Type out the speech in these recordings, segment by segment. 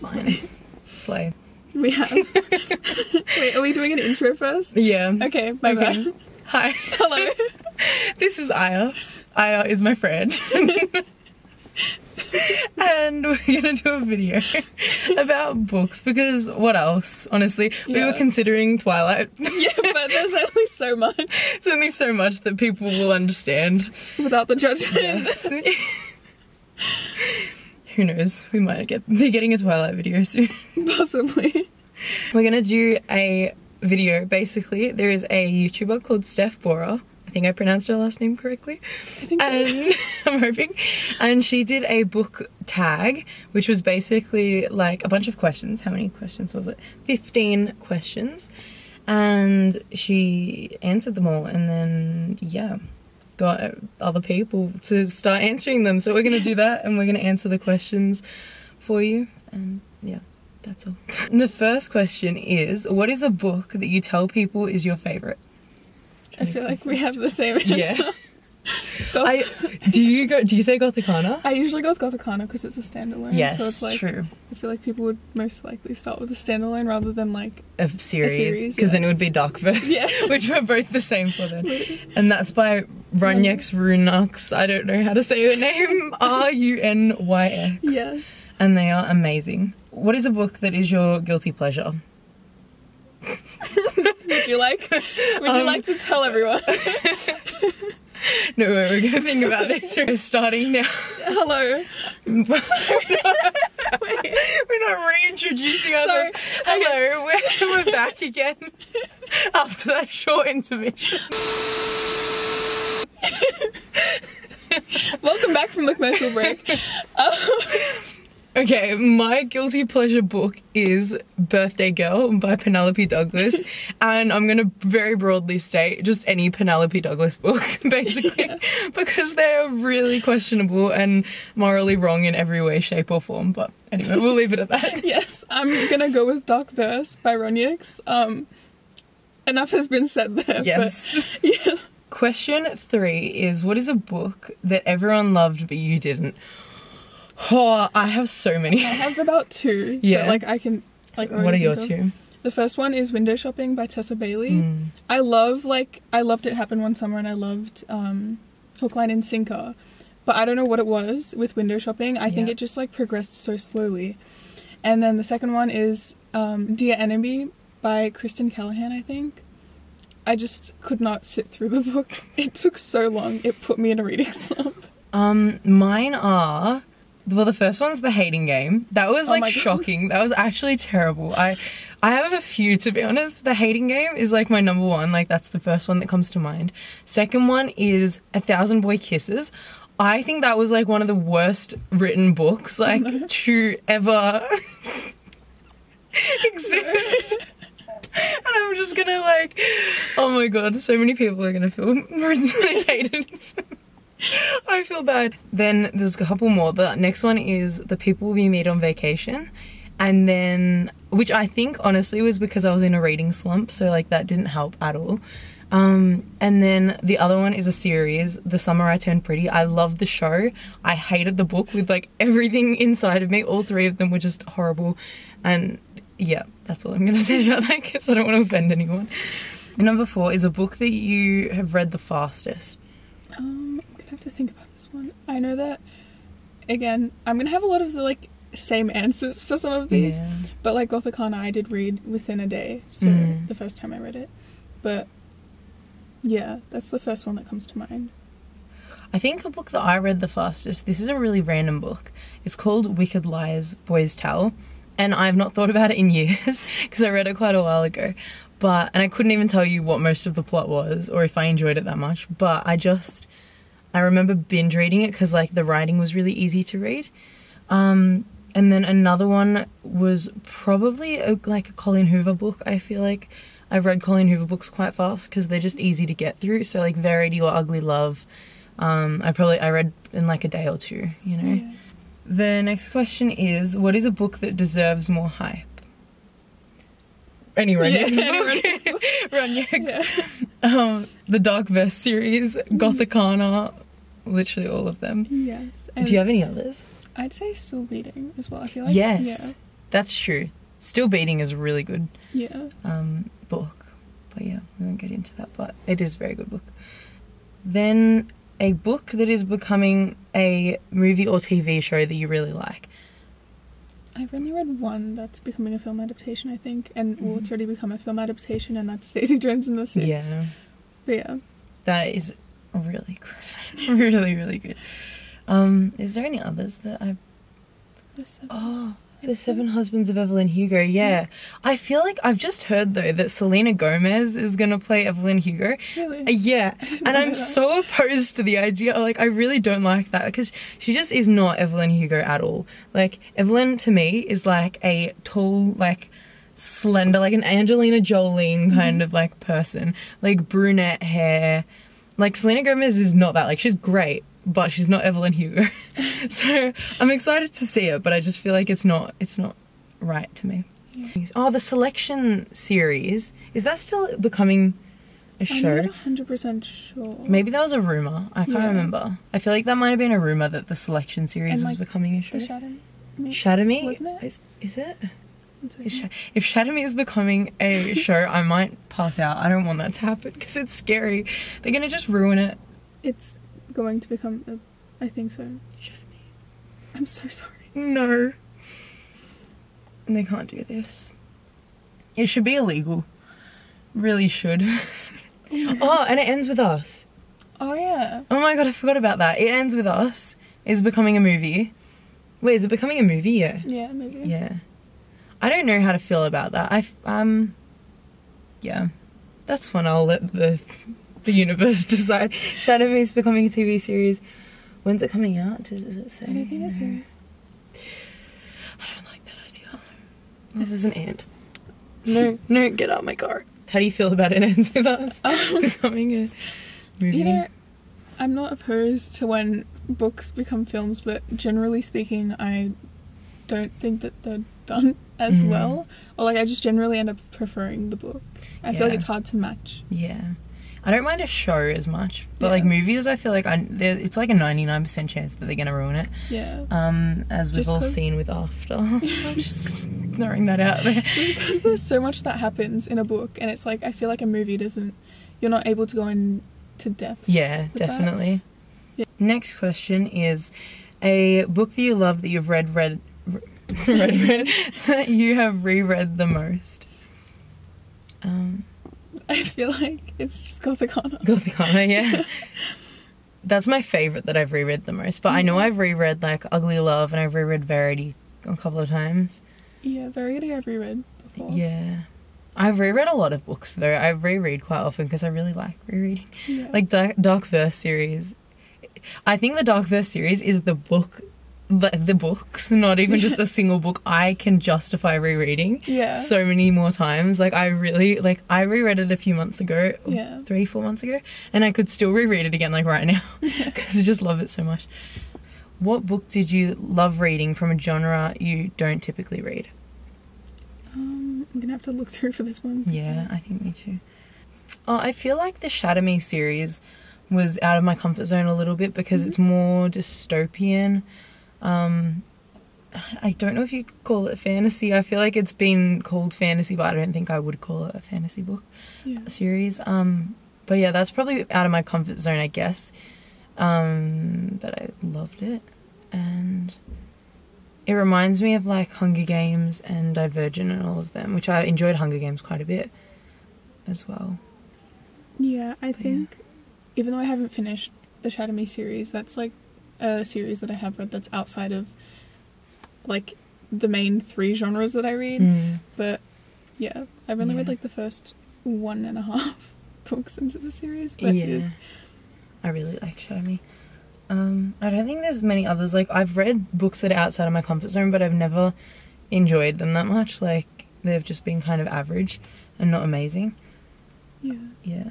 Fine. Slay. We have... Wait, are we doing an intro first? Yeah. Okay, bye-bye. Hi. Hello. This is Ayah. Ayah is my friend. And we're gonna do a video about books because what else? Honestly, we were considering Twilight. Yeah, but there's only so much. It's only so much that people will understand. Without the judgment. Yes. Who knows? We might be getting a Twilight video soon. Possibly. We're gonna do a video. Basically, there is a YouTuber called Steph Bohrer. I think I pronounced her last name correctly. I think so. And I'm hoping. And she did a book tag, which was basically like a bunch of questions. How many questions was it? 15 questions. And she answered them all and then, yeah, got other people to start answering them. So we're going to do that and we're going to answer the questions for you. And yeah, that's all. And the first question is, what is a book that you tell people is your favourite? I feel like we have the same answer. Yeah. Do you say Gothicana? I usually go with Gothicana because it's a standalone. Yes, so it's like, true. I feel like people would most likely start with a standalone rather than like a series. Yeah. Then it would be Darkverse. Yeah. Which we're both the same for then. And that's by Runux. I don't know how to say her name. Runys. Yes. And they are amazing. What is a book that is your guilty pleasure? Would you like to tell everyone? No, we're going to think about this. We're starting now. Hello. We're not reintroducing ourselves. Sorry. Hello, we're back again after that short intermission. Welcome back from the commercial break. Okay, my guilty pleasure book is Birthday Girl by Penelope Douglas, and I'm going to very broadly state just any Penelope Douglas book, basically, because they're really questionable and morally wrong in every way, shape or form, but anyway, we'll leave it at that. Yes, I'm going to go with Darkverse by Runux. Enough has been said there. Yes. But, yeah. Question 3 is, what is a book that everyone loved but you didn't? Oh, I have so many. I have about 2. Yeah. But, I can, what are your 2? The first one is Window Shopping by Tessa Bailey. I loved It Happened One Summer and I loved Hook, Line and Sinker. But I don't know what it was with Window Shopping. I think it just, progressed so slowly. And then the second one is Dear Enemy by Kristen Callahan, I think. I just could not sit through the book. It took so long. It put me in a reading slump. Mine are... Well, the first one's The Hating Game. That was shocking. That was actually terrible. I have a few, to be honest. The Hating Game is my number 1. That's the first one that comes to mind. Second one is 1,000 Boy Kisses. I think that was one of the worst written books to ever exist. And I'm just gonna oh my god, so many people are gonna feel really hated. I feel bad. Then there's a couple more. The next one is The People We Meet on Vacation. And then, which I think honestly was because I was in a reading slump, so that didn't help at all. And then the other one is a series, The Summer I Turned Pretty. I loved the show. I hated the book with everything inside of me. All 3 of them were just horrible. And yeah, that's all I'm gonna say about that because I don't want to offend anyone. Number 4 is a book that you have read the fastest. I'm gonna have to think about this one. I know that, again, I'm gonna have a lot of the same answers for some of these, but Gothicana I did read within a day, so the first time I read it. But yeah, that's the first one that comes to mind. I think a book that I read the fastest, this is a really random book. It's called Wicked Lies Boys Tell, and I've not thought about it in years because I read it quite a while ago. And I couldn't even tell you what most of the plot was or if I enjoyed it that much, but I remember binge reading it because the writing was really easy to read. And then another one was probably a Colleen Hoover book. I feel like I've read Colleen Hoover books quite fast because they're just easy to get through. So Verity or Ugly Love, I read in a day or 2, you know. Yeah. The next question is, what is a book that deserves more hype? Any Runux book. Runux. The Darkverse series, Gothicana, literally all of them. Yes. Do you have any others? I'd say Still Bleeding as well. I feel like yes. That's true. Still Beating is a really good book. But yeah, we won't get into that, but it is a very good book. Then a book that is becoming a movie or TV show that you really like. I've only read one that's becoming a film adaptation, I think, and it's already become a film adaptation, and that's Daisy Jones and the Six. Yeah. But yeah. That is really good. Really, really good. Is there any others that I've... The Seven Husbands of Evelyn Hugo, yeah. I feel like I've just heard, though, that Selena Gomez is going to play Evelyn Hugo. Really? Yeah. And I'm so opposed to the idea. Like, I really don't like that because she just is not Evelyn Hugo at all. Like, Evelyn, to me, is like a tall, like, slender, like an Angelina Jolie kind of, like, person. Like, brunette hair. Like, Selena Gomez is not that. Like, she's great, but she's not Evelyn Hugo. So I'm excited to see it, but I just feel like it's not right to me. Yeah. Oh, the Selection series, is that still becoming a show? I'm not 100% sure. Maybe that was a rumour. I can't remember. I feel like that might have been a rumour that the Selection series was becoming a show. The Shadow Me? Wasn't it? Is it? If Shadow Me is becoming a show, I might pass out. I don't want that to happen because it's scary. They're going to just ruin it. It's going to become I think so. Shadow Me. I'm so sorry. No. They can't do this. It should be illegal. Really should. Oh, and it ends with Us. Oh, yeah. Oh my god, I forgot about that. It ends with Us. It's becoming a movie. Wait, is it becoming a movie? Yeah. Yeah, maybe. Yeah. I don't know how to feel about that. Yeah. That's when I'll let the universe decide. Shadow Me is becoming a TV series. When's it coming out? Does it say? I don't think it says. I don't like that idea. This is an ant. No, get out of my car. How do you feel about It Ends With Us becoming a movie? You know, I'm not opposed to when books become films, but generally speaking, I don't think that they're done as well. Or like, I just generally end up preferring the book. I feel like it's hard to match. Yeah. I don't mind a show as much, but like movies, I feel like it's like a 99% chance that they're gonna ruin it. Yeah. As we've all seen with After. I'm just throwing that out there. Just because there's so much that happens in a book, and it's like I feel like a movie you're not able to go into depth. Yeah, definitely. Yeah. Next question is a book that you love that you've read that you have reread the most. I feel like it's just Gothic Honor. Gothic Honor, yeah. That's my favourite that I've reread the most. But I know I've reread like Ugly Love and I've reread Verity a couple of times. Yeah, Verity I've reread before. Yeah. I've reread a lot of books though. I reread quite often because I really like rereading. Yeah. Like Dark Verse series. I think the Dark Verse series is the books, not even just a single book I can justify rereading so many more times. Like I reread it a few months ago, 3-4 months ago, and I could still reread it again like right now because I just love it so much. What book did you love reading from a genre you don't typically read? I'm gonna have to look through for this one. Yeah, I think me too. Oh, I feel like the Shadow Me series was out of my comfort zone a little bit because it's more dystopian. I don't know if you call it fantasy. I feel like it's been called fantasy, but I don't think I would call it a fantasy book series. But yeah, that's probably out of my comfort zone, I guess. But I loved it, and it reminds me of like Hunger Games and Divergent and all of them, which I enjoyed Hunger Games quite a bit as well. Yeah, I think even though I haven't finished the Shadow Me series, that's like a series that I have read that's outside of like the main 3 genres that I read. But yeah, I've only read like the first 1.5 books into the series, but I really like Shadow Me. I don't think there's many others. Like I've read books that are outside of my comfort zone, but I've never enjoyed them that much. Like they've just been kind of average and not amazing. Yeah.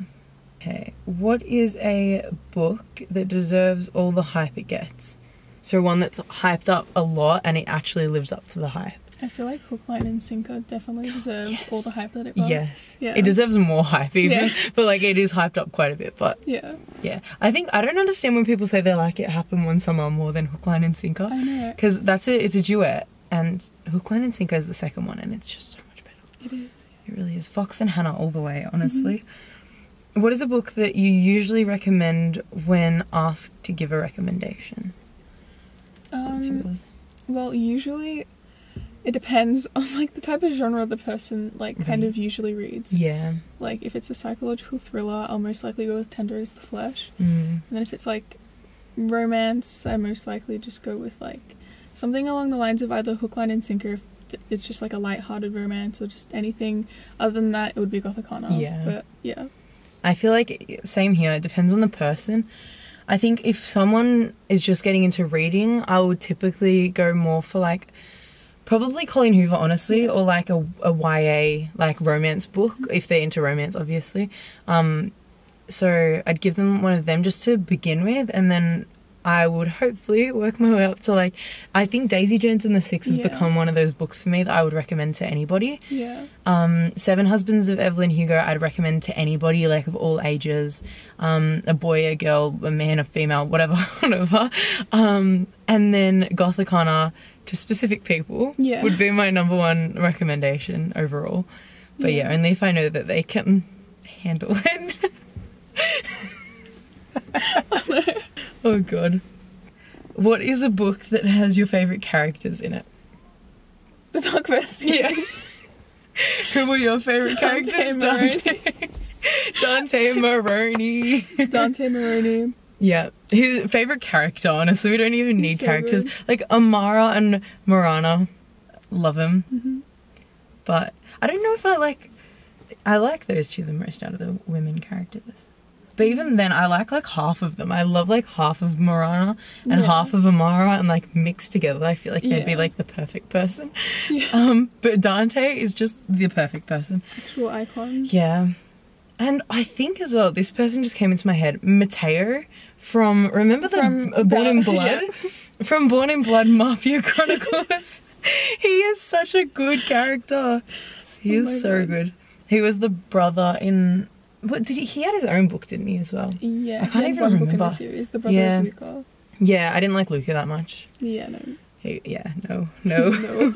Okay, what is a book that deserves all the hype it gets? So one that's hyped up a lot and it actually lives up to the hype. I feel like Hook, Line and Sinker definitely deserved all the hype that it got. Yes. Yeah. It deserves more hype even. But like it is hyped up quite a bit. But yeah. I don't understand when people say they like It Happened One Summer more than Hook, Line and Sinker. I know. Because it's a duet. and Hook, Line and Sinker is the second one, and it's just so much better. It is. It really is. Fox and Hannah all the way, honestly. What is a book that you usually recommend when asked to give a recommendation? What's yours? Well, usually it depends on like the type of genre the person like kind of usually reads. Yeah. Like if it's a psychological thriller, I'll most likely go with Tender as the Flesh. Mm. And then if it's like romance, I most likely just go with like something along the lines of either Hook, Line and Sinker if it's just like a light-hearted romance, or just anything other than that, it would be Gothic Honor. Yeah. But yeah. I feel like, same here, it depends on the person. I think if someone is just getting into reading, I would typically go more for like, probably Colleen Hoover, honestly, or like a YA, like romance book, if they're into romance, obviously. So I'd give them one of them just to begin with, and then I would hopefully work my way up to like, I think Daisy Jones and the Six has become one of those books for me that I would recommend to anybody. Yeah. Seven Husbands of Evelyn Hugo I'd recommend to anybody, like of all ages. A boy, a girl, a man, a female, whatever. And then Gothic Honor to specific people would be my number one recommendation overall. But yeah, only if I know that they can handle it. Oh god. What is a book that has your favourite characters in it? The Dark Verse. Yes. Who were your favourite characters? Dante Maroney. Dante Maroney. Yeah. His favourite character, honestly. We don't even need characters. Good. Like Amara and Morana. Love him. But I don't know if I like those two the most out of the women characters. But even then, I like half of them. I love like half of Morana and half of Amara, and like mixed together, I feel like they'd be like the perfect person. Yeah. But Dante is just the perfect person. Actual icon. Yeah. And I think as well, this person just came into my head. Mateo from Born in Blood? Yeah. From Born in Blood Mafia Chronicles. He is such a good character. He is so good. He was the brother in... What did he had his own book, didn't he, as well? Yeah, I can't even one remember. book in the series, the brother of Luca. Yeah, I didn't like Luca that much. Yeah, no. No.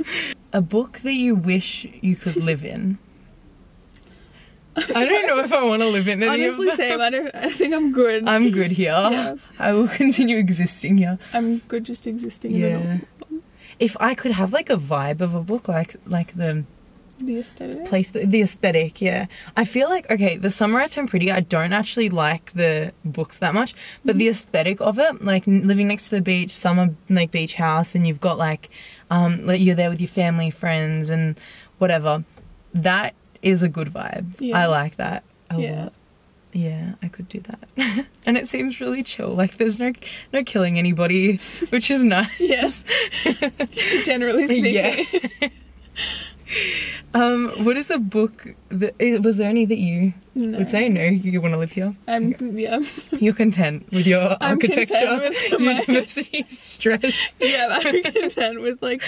A book that you wish you could live in. I don't know if I want to live in it. Honestly, same. I think I'm good. I'm good here. Yeah. I will continue existing here. I'm good just existing in the normal. If I could have like a vibe of a book, like the aesthetic? The aesthetic, yeah. I feel like, okay, The Summer I Turned Pretty, I don't actually like the books that much, but the aesthetic of it, like living next to the beach, summer, like beach house, and you've got like you're there with your family, friends, and whatever, that is a good vibe. Yeah. I like that a lot. Yeah, I could do that. And it seems really chill. Like there's no killing anybody, which is nice. Yes. Generally speaking. Yeah. What is a book that was there any that you would say no, you want to live here? You're content with your architecture, with university stress. Yeah, I'm content with like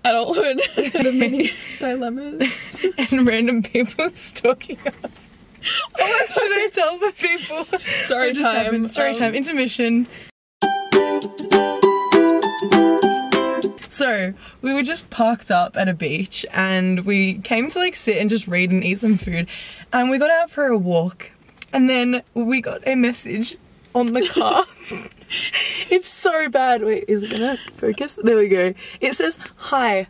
adulthood, the many dilemmas, and random people stalking us. Oh, should I tell the people? Story time, intermission. So, we were just parked up at a beach and we came to like sit and just read and eat some food, and we got out for a walk, and then we got a message on the car. It's so bad. Wait, is it gonna focus? There we go. It says, Hi,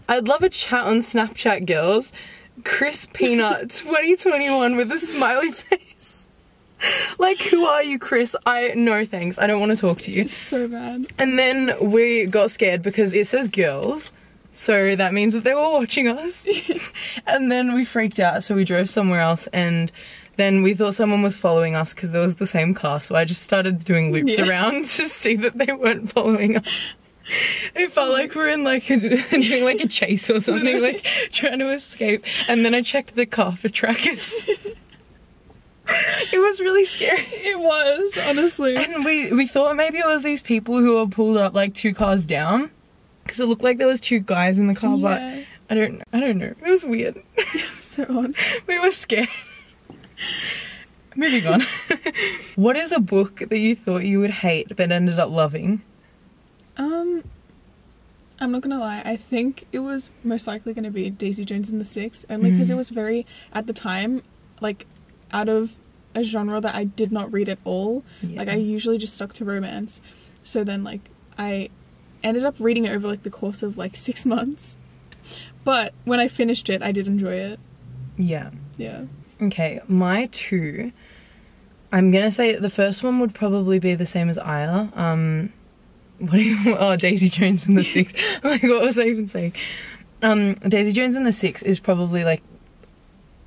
I'd love a chat on Snapchat, girls. Chris Peanut 2021 with a smiley face. Like, who are you, Chris? No thanks, I don't want to talk to you. It's so bad. And then we got scared because it says girls, so that means that they were watching us. And then we freaked out, so we drove somewhere else, and then we thought someone was following us because there was the same car, so I just started doing loops around to see that they weren't following us. It felt like we were in like doing like a chase or something, like trying to escape. And then I checked the car for trackers. It was really scary. It was, honestly. And we thought maybe it was these people who were pulled up like 2 cars down, because it looked like there was 2 guys in the car, but I don't know. It was weird. So odd. We were scared. Moving on. What is a book that you thought you would hate but ended up loving? I'm not gonna lie, I think it was most likely gonna be Daisy Jones and the Six, only because it was very, at the time, like, out of a genre that I did not read at all. Yeah. Like, I usually just stuck to romance. So then, like, I ended up reading it over, like, the course of, like, 6 months. But when I finished it, I did enjoy it. Yeah. Yeah. Okay, my two, I'm gonna say the first one would probably be the same as Ayah. Daisy Jones and the Six. Like, what was I even saying? Daisy Jones and the Six is probably, like,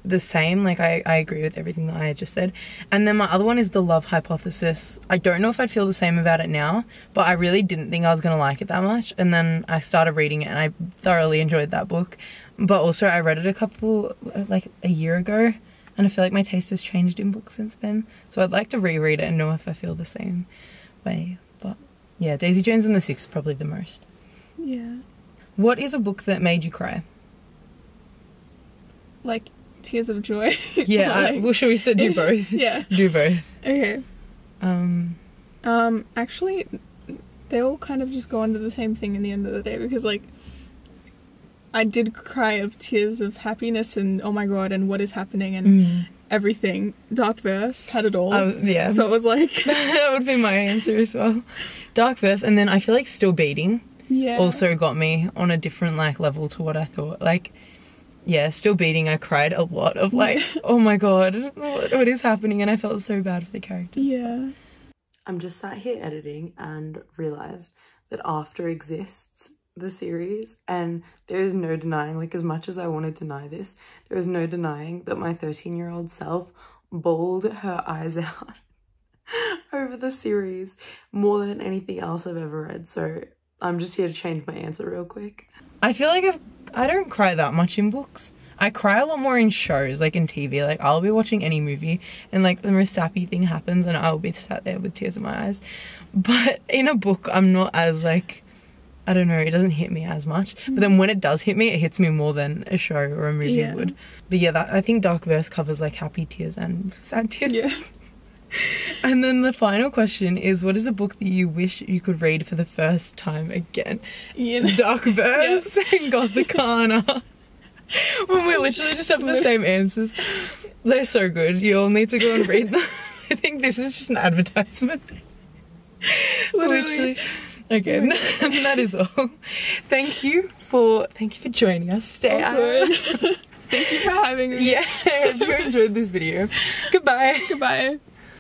the same. Like, I agree with everything that I just said. And then my other one is The Love Hypothesis. I don't know if I'd feel the same about it now, but I really didn't think I was gonna like it that much. And then I started reading it and I thoroughly enjoyed that book. But also I read it a year ago, and I feel like my taste has changed in books since then. So I'd like to reread it and know if I feel the same way. But yeah, Daisy Jones and the Six is probably the most. Yeah. What is a book that made you cry? Like, tears of joy. Yeah, like, should we do both? Yeah. Do both. Okay. Actually, they all kind of just go under the same thing in the end of the day, because, like, I did cry of tears of happiness and oh my god and what is happening and everything. Dark Verse had it all. Yeah. So it was like that would be my answer as well. Dark Verse, and then I feel like Still Beating also got me on a different, like, level to what I thought. Like, yeah, Still Beating, I cried a lot of, like, oh my god, what is happening? And I felt so bad for the characters. Yeah. I'm just sat here editing and realised that After exists, the series, and there is no denying, like, as much as I want to deny this, there is no denying that my 13-year-old self bawled her eyes out over the series more than anything else I've ever read. So I'm just here to change my answer real quick. I feel like I don't cry that much in books. I cry a lot more in shows, like in TV. Like, I'll be watching any movie and, like, the most sappy thing happens and I'll be sat there with tears in my eyes. But in a book, I'm not as, like, I don't know, it doesn't hit me as much. But then when it does hit me, it hits me more than a show or a movie would. But yeah, I think Dark Verse covers, like, happy tears and sad tears. Yeah. And then the final question is, what is a book that you wish you could read for the first time again? Dark Verse and Gothic Kana. When we literally just have the same answers. They're so good. You all need to go and read them. I think this is just an advertisement. Literally. Okay, that is all. Thank you for joining us. Stay out. Thank you for having me. Yeah, if you enjoyed this video. Goodbye. Goodbye.